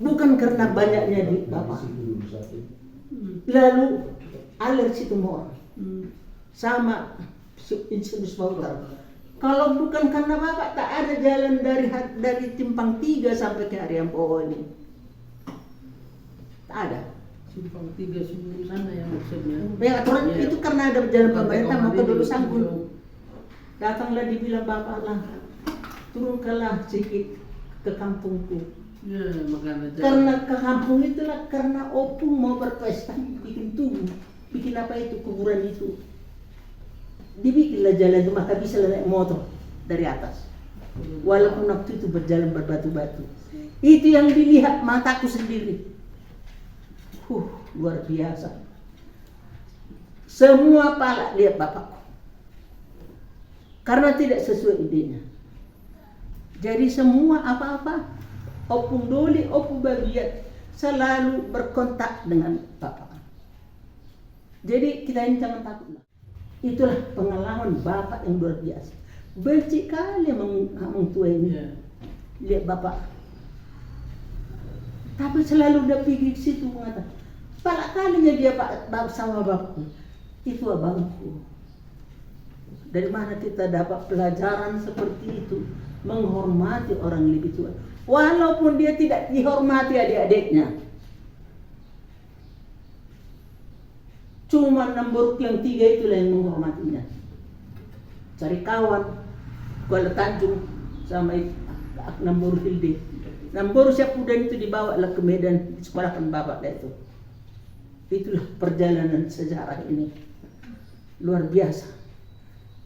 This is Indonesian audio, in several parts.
bukan karena banyaknya duit bapak. Lalu alergi tumor sama insulin bautar. Kalau bukan karena bapak, tak ada jalan dari Simpang 3 sampai ke Haryanto ini. Tak ada. Simpang 3 sana yang maksudnya. Ya, aturan itu karena ada jalan pemerintah, maka dulu sanggup. Datanglah dibilang bapak lah, turunkanlah sedikit ke kampungku. Ya, makanya Karena ke kampung itulah, karena opung mau berpesta, bikin tubuh, bikin apa itu, kuburan itu. Dibikinlah jalan itu, maka bisa naik motor dari atas. Walaupun waktu itu berjalan berbatu-batu. Itu yang dilihat mataku sendiri. Luar biasa. Semua pala lihat bapakku. Karena tidak sesuai idenya. Jadi semua apa-apa, opung doli, opung bagian, selalu berkontak dengan bapak. Jadi kita ini jangan takut. Itulah pengalaman bapak yang luar biasa. Benci kali emang tua ini. Lihat bapak. Tapi selalu udah pergi ke situ mengatakan, pala kalinya dia pak sama bapakku. Itu abangku. Dari mana kita dapat pelajaran seperti itu? Menghormati orang lebih tua. Walaupun dia tidak dihormati adik-adiknya. Cuma nomor yang 3 itulah yang menghormatinya. Cari kawan, Kuala Tanjung sama nomor Hilde. Nomor Syapudan itu dibawa ke Medan, disekolahkan bapak itu. Itulah perjalanan sejarah ini. Luar biasa.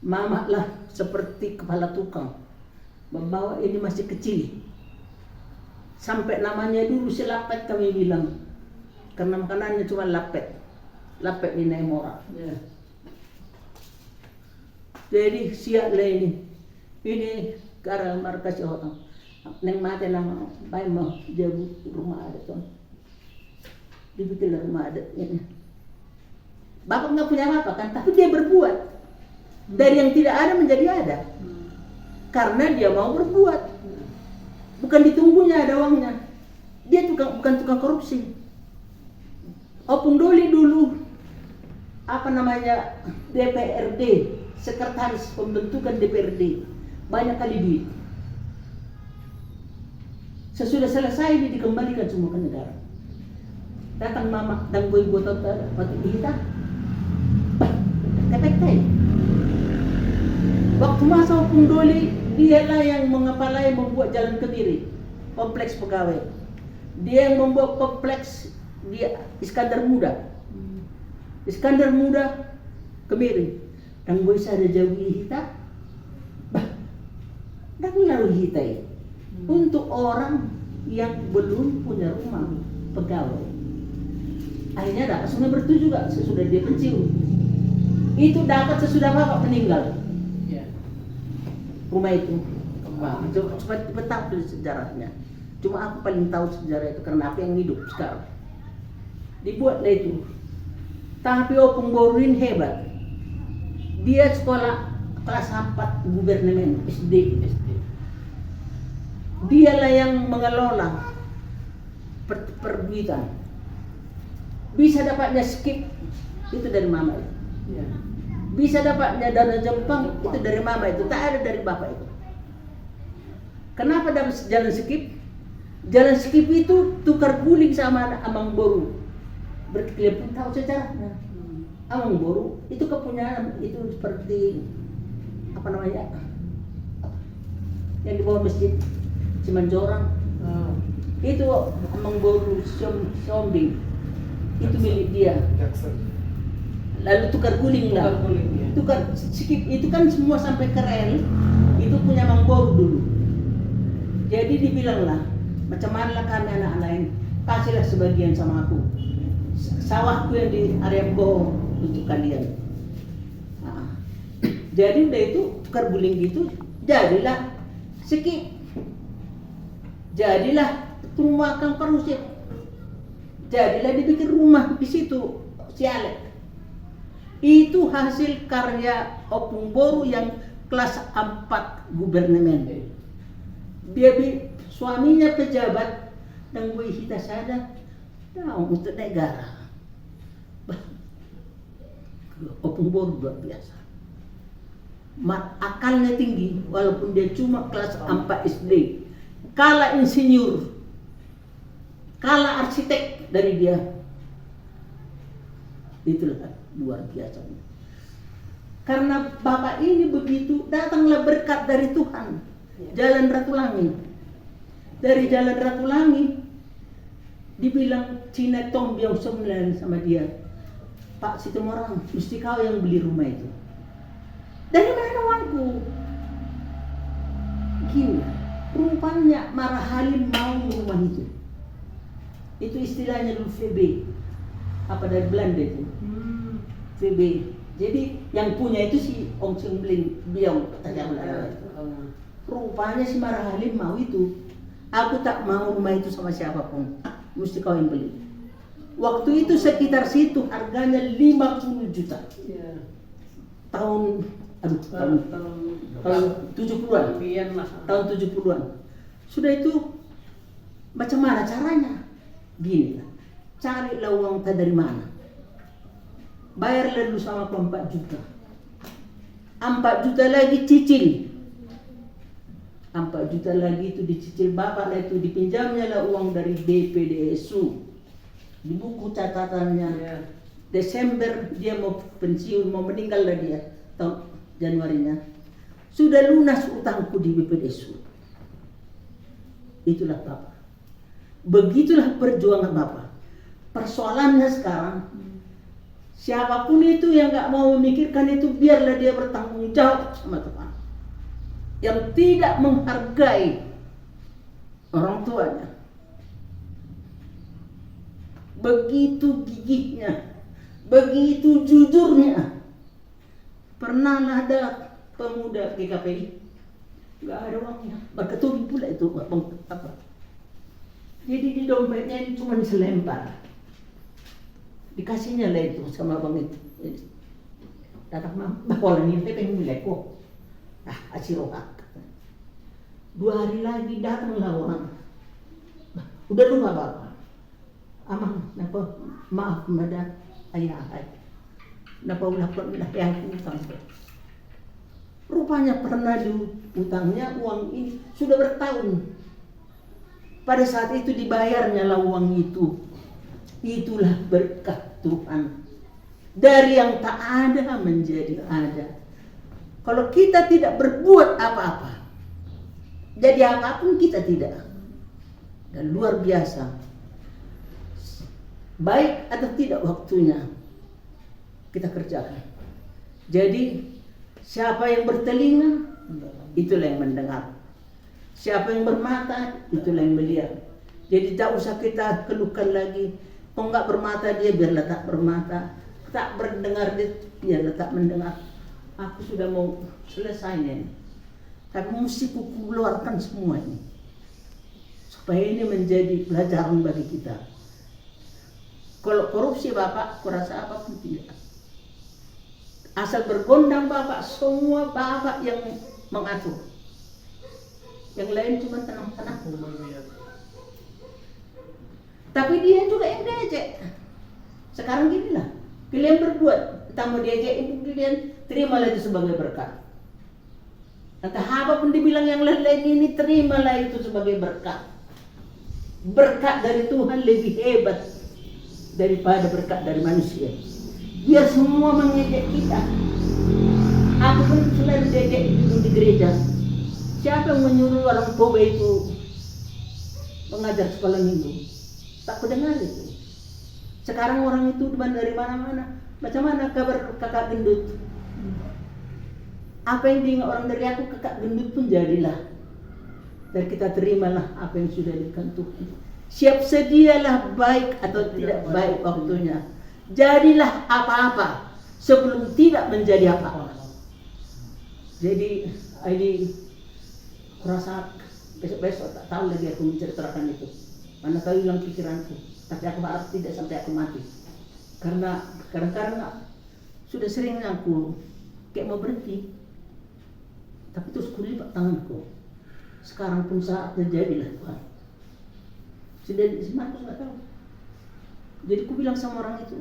Mama lah seperti kepala tukang. Membawa ini masih kecil. Sampai namanya dulu si lapet kami bilang. Karena makanannya cuma lapet. Lapet ini mora. Jadi siap lah ini. Ini karena markas orang. Neng mati nama bayi mau jauh rumah adat tuh. Dibikin rumah adat ini. Bapak nggak punya apa kan, tapi dia berbuat. Dari yang tidak ada menjadi ada. Karena dia mau berbuat. Bukan ditunggunya ada uangnya. Dia bukan tukang korupsi. Opung Doli dulu DPRD, sekretaris pembentukan DPRD, banyak kali duit. Sesudah selesai dia dikembalikan semua ke negara. Datang mama dan gue buat waktu kita, kepek. Waktu masa Opung Doli, dialah yang mengepalai membuat jalan Kemiri, kompleks pegawai. Dia yang membuat kompleks dia Iskandar Muda Kemiri. Dan gue ada jauh kita, dan lalu kita untuk orang yang belum punya rumah pegawai. Akhirnya dapat Sungai Bertu juga sesudah dia pensiun. Itu dapat sesudah bapak meninggal. Rumah itu. Coba tahu sejarahnya. Cuma aku paling tahu sejarah itu karena aku yang hidup sekarang. Dibuatlah itu. Tapi Opung Boruin hebat. Dia sekolah kelas 4 gubernemen SD. Dialah yang mengelola perbuitan. Bisa dapatnya skip itu dari mama itu. Bisa dapatnya dana Jepang itu dari mama itu. Tak ada dari bapak itu. Kenapa dapat jalan skip? Jalan skip itu tukar guling sama Amang Boru. Berkeliling pun tahu sejarahnya. Amang Boru itu kepunyaan itu seperti apa namanya? Yang di bawah masjid Cimanjorang. Itu Amang Boru Sombing. Itu milik dia. Lalu tukar guling lah. Tukar skip itu kan semua sampai ke rel. Itu punya Amang Boru dulu. Jadi dibilang lah, macam mana kami anak-anak ini, kasihlah sebagian sama aku. Sawahku yang di Haryanto untuk kalian. Jadi udah itu tukar guling gitu, jadilah skip. Jadilah rumah Kang Perusik. Jadilah dibikin rumah di situ, Sialek. Itu hasil karya Opung Boru yang kelas 4 gubernemen. Dia suaminya pejabat, dan gue kita sada, nah untuk negara. Opung Boru luar biasa. Akalnya tinggi, walaupun dia cuma kelas 4 SD. Kalah insinyur, kalah arsitek dari dia. Itulah luar biasa. Karena bapak ini begitu, datanglah berkat dari Tuhan. Jalan Ratulangi. Dari Jalan Ratulangi, dibilang Cina Tom Biong Somlan sama dia, Pak Situmorang, mesti kau yang beli rumah itu. Dari mana uangku? Gini, rupanya Marah Halim mau rumah itu. Itu istilahnya dulu VB. Apa dari Belanda itu? VB. Jadi yang punya itu si Ong Seng Bling Biong katanya. Rupanya si Marah Halim mau itu. Aku tak mau rumah itu sama siapapun. Mesti kau yang beli. Waktu itu sekitar situ harganya 50 juta. Tahun 70-an. Tahun 70-an. Sudah itu macam mana caranya? Gini lah. Carilah uang dari mana? Bayarlah dulu sama aku 4 juta. 4 juta lagi cicil. 4 juta lagi itu dicicil bapak lah, itu dipinjamnya lah uang dari DPDSU. Di buku catatannya Desember dia mau pensiun, mau meninggal lah dia tahun Januarinya. Sudah lunas utangku di BPDSU. Itulah bapak. Begitulah perjuangan bapak. Persoalannya sekarang, siapapun itu yang gak mau memikirkan itu, biarlah dia bertanggung jawab sama Tuhan. Yang tidak menghargai orang tuanya, begitu gigihnya, begitu jujurnya. Pernah ada pemuda GKPI, gak ada uangnya, berketuri pula itu apa? Jadi di dompetnya ini cuma selembar. Dikasihnya lah itu sama bang itu. Datang bawa ini pengen milik kok. Asirohak. 2 hari lagi datanglah orang. Udah lupa bapak. Amang, napa maaf kepada ayah. Napa ulapkan ayahku sampai. Rupanya pernah diutangnya uang ini sudah bertahun. Pada saat itu dibayarnya lah uang itu. Itulah berkat Tuhan. Dari yang tak ada menjadi ada. Kalau kita tidak berbuat apa-apa, jadi apapun kita tidak. Dan luar biasa. Baik atau tidak waktunya, kita kerjakan. Jadi siapa yang bertelinga, itulah yang mendengar. Siapa yang bermata, itulah yang melihat. Jadi tak usah kita keluhkan lagi. Kok enggak bermata dia, biarlah tak bermata. Tak berdengar dia, biarlah tak mendengar. Aku sudah mau selesai ini. Tapi mesti ku keluarkan semua ini. Supaya ini menjadi pelajaran bagi kita. Kalau korupsi bapak, kurasa apapun tidak. Asal bergondang bapak, semua bapak yang mengatur. Yang lain cuma tenang-tenang. Tapi dia juga yang diajak. Sekarang gini lah, kalian berbuat, entah mau diajak ibu kalian, terimalah itu sebagai berkat. Entah apapun dibilang yang lain-lain ini, terimalah itu sebagai berkat. Berkat dari Tuhan lebih hebat daripada berkat dari manusia. Biar semua mengejek kita. Aku pun selalu diajak di gereja. Siapa yang menyuruh orang Toba itu mengajar sekolah minggu? Tak kudengar itu. Sekarang orang itu dari mana-mana. Macam mana kabar kakak gendut? Apa yang diingat orang dari aku, kakak gendut pun jadilah. Dan kita terimalah apa yang sudah diberikan Tuhan. Siap sedialah baik atau tidak baik waktunya. Jadilah apa-apa sebelum tidak menjadi apa-apa. Jadi ini kurasa besok-besok tak tahu lagi aku menceritakan itu. Mana tahu hilang pikiranku. Tapi aku harap tidak sampai aku mati. Karena kadang-kadang sudah sering aku kayak mau berhenti. Tapi terus kulipat tanganku. Sekarang pun saatnya jadilah Tuhan. Si Markus nggak tahu. Jadi ku bilang sama orang itu,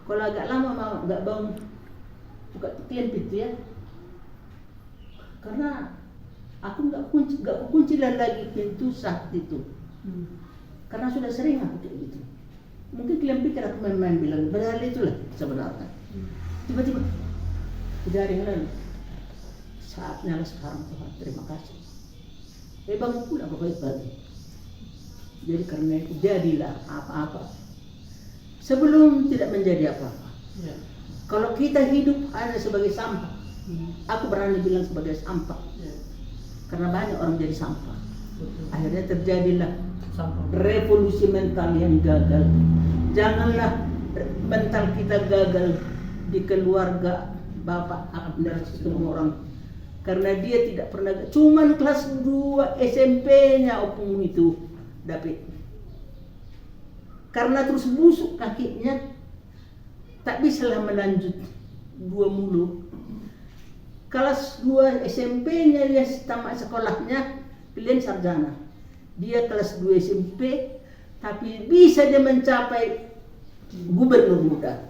kalau agak lama mama nggak bangun buka pintu ya, karena aku nggak kunci lagi pintu saat itu, karena sudah sering aku kayak gitu. Mungkin kalian pikir aku main-main bilang, padahal itulah sebenarnya. Tiba-tiba dari lalu saatnya lah sekarang Tuhan, terima kasih. Bangun pula pagi. Jadi karena itu jadilah apa-apa sebelum tidak menjadi apa-apa. Ya. Kalau kita hidup hanya sebagai sampah, aku berani bilang sebagai sampah, Ya. karena banyak orang jadi sampah. Betul. Akhirnya terjadilah Sampah. revolusi mental yang gagal. Janganlah mental kita gagal di keluarga Bapak Abner semua orang, karena dia tidak pernah, cuman kelas 2 SMP-nya opung itu David, karena terus busuk kakinya tak bisalah melanjut 2 mulu. Kelas 2 SMP-nya dia tamat sekolahnya pilihan sarjana, dia kelas 2 SMP tapi bisa dia mencapai gubernur muda.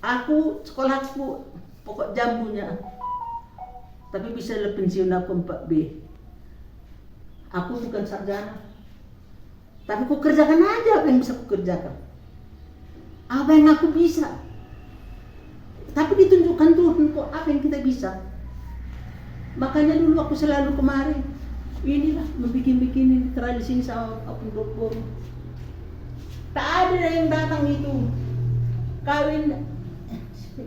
Aku sekolahku pokok jambunya, tapi bisa le pensiun aku 4B. Aku bukan sarjana, tapi ku kerjakan aja apa yang bisa ku kerjakan, apa yang aku bisa. Tapi ditunjukkan Tuhan kok apa yang kita bisa. Makanya dulu aku selalu kemari, inilah membikin tradisi sama aku dokter. Tak ada yang datang itu kawin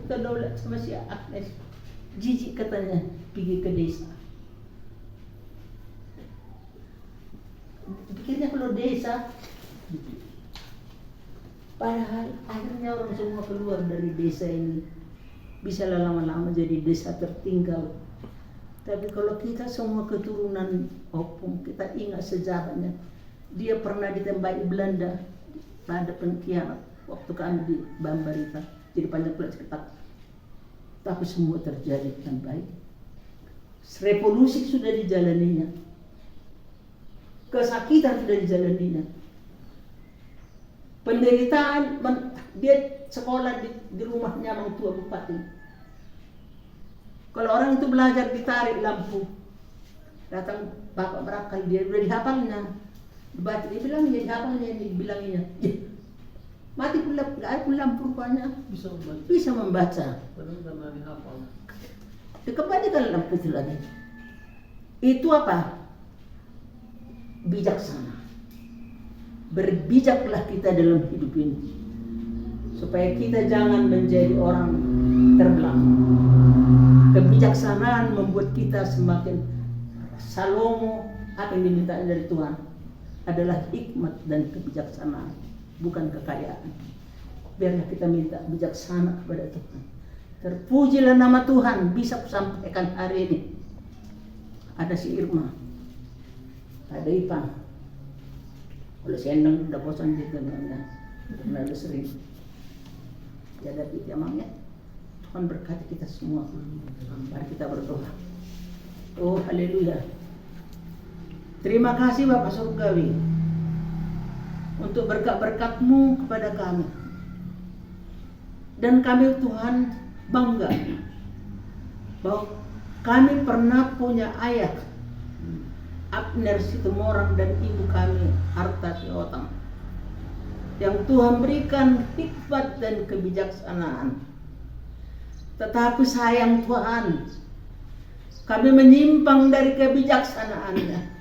kedaulat sama si Agnes. Jijik katanya pergi ke desa. Pikirnya kalau desa, padahal akhirnya orang semua keluar dari desa ini, bisa lama-lama jadi desa tertinggal. Tapi kalau kita semua keturunan opung, kita ingat sejarahnya, dia pernah ditembaki Belanda pada pengkhianat waktu kami di Bambarita. Jadi panjang pula cerita, tapi semua terjadi dengan baik. Revolusi sudah dijalaninya, kesakitan sudah dijalaninya, penderitaan. Dia sekolah di rumahnya orang tua bupati. Kalau orang itu belajar ditarik lampu, datang bapak berakal, dia udah dihafalnya, dia bilang dia dihafalnya, dibilanginya mati pula, nggak ada lampu rupanya bisa membaca. Benar-benar dihafal. Dikembalikan lampu itu lagi. Itu apa? Bijaksana. Berbijaklah kita dalam hidup ini, supaya kita jangan menjadi orang terbelakang. Kebijaksanaan membuat kita semakin Salomo. Apa yang diminta dari Tuhan adalah hikmat dan kebijaksanaan, bukan kekayaan. Biarlah kita minta bijaksana kepada Tuhan. Terpujilah nama Tuhan, bisa kusampaikan hari ini. Ada si Irma, ada Ipan. Kalau si Endang udah bosan dia dengannya, karena udah sering. Ya David ya Mang ya. Tuhan berkati kita semua. Mari kita berdoa. Oh haleluya. Terima kasih Bapak Surgawi untuk berkat-berkat-Mu kepada kami. Dan kami Tuhan bangga bahwa kami pernah punya ayah Abner Situmorang dan ibu kami Arta Siotang, yang Tuhan berikan hikmat dan kebijaksanaan. Tetapi sayang Tuhan, kami menyimpang dari kebijaksanaannya.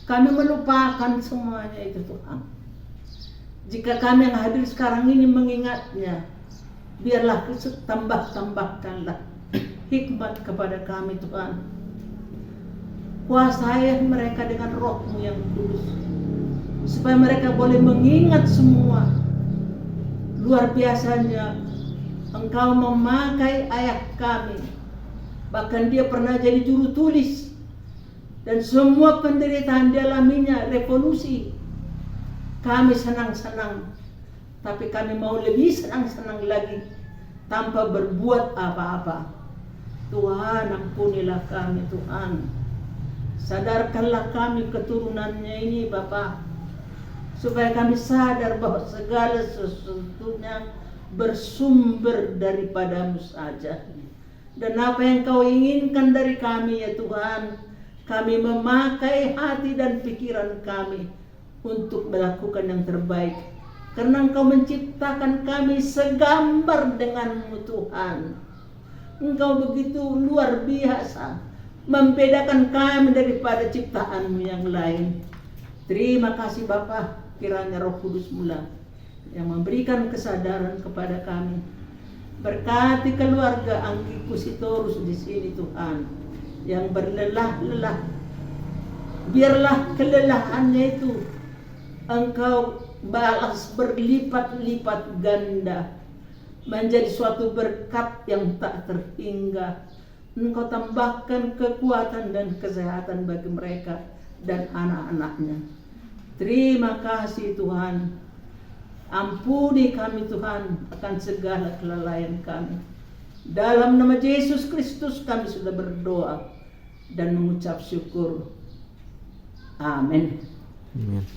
Kami melupakan semuanya itu Tuhan. Jika kami yang hadir sekarang ini mengingatnya, biarlah tambahkanlah hikmat kepada kami Tuhan. Kuasai mereka dengan Roh-Mu yang kudus, supaya mereka boleh mengingat semua. Luar biasanya Engkau memakai ayah kami, bahkan dia pernah jadi juru tulis, dan semua penderitaan dialaminya, revolusi. Kami senang-senang, tapi kami mau lebih senang-senang lagi tanpa berbuat apa-apa. Tuhan ampunilah kami Tuhan. Sadarkanlah kami keturunannya ini Bapa, supaya kami sadar bahwa segala sesuatunya bersumber daripadamu saja. Dan apa yang Kau inginkan dari kami ya Tuhan, kami memakai hati dan pikiran kami untuk melakukan yang terbaik. Karena Engkau menciptakan kami segambar denganmu Tuhan. Engkau begitu luar biasa, membedakan kami daripada ciptaanmu yang lain. Terima kasih Bapa, kiranya Roh Kudus mula yang memberikan kesadaran kepada kami. Berkati keluarga Anggi Kusitorus di sini Tuhan, yang berlelah-lelah. Biarlah kelelahannya itu Engkau balas berlipat-lipat ganda, menjadi suatu berkat yang tak terhingga. Engkau tambahkan kekuatan dan kesehatan bagi mereka dan anak-anaknya. Terima kasih Tuhan. Ampuni kami Tuhan akan segala kelalaian kami. Dalam nama Yesus Kristus kami sudah berdoa dan mengucap syukur. Amin. Amin.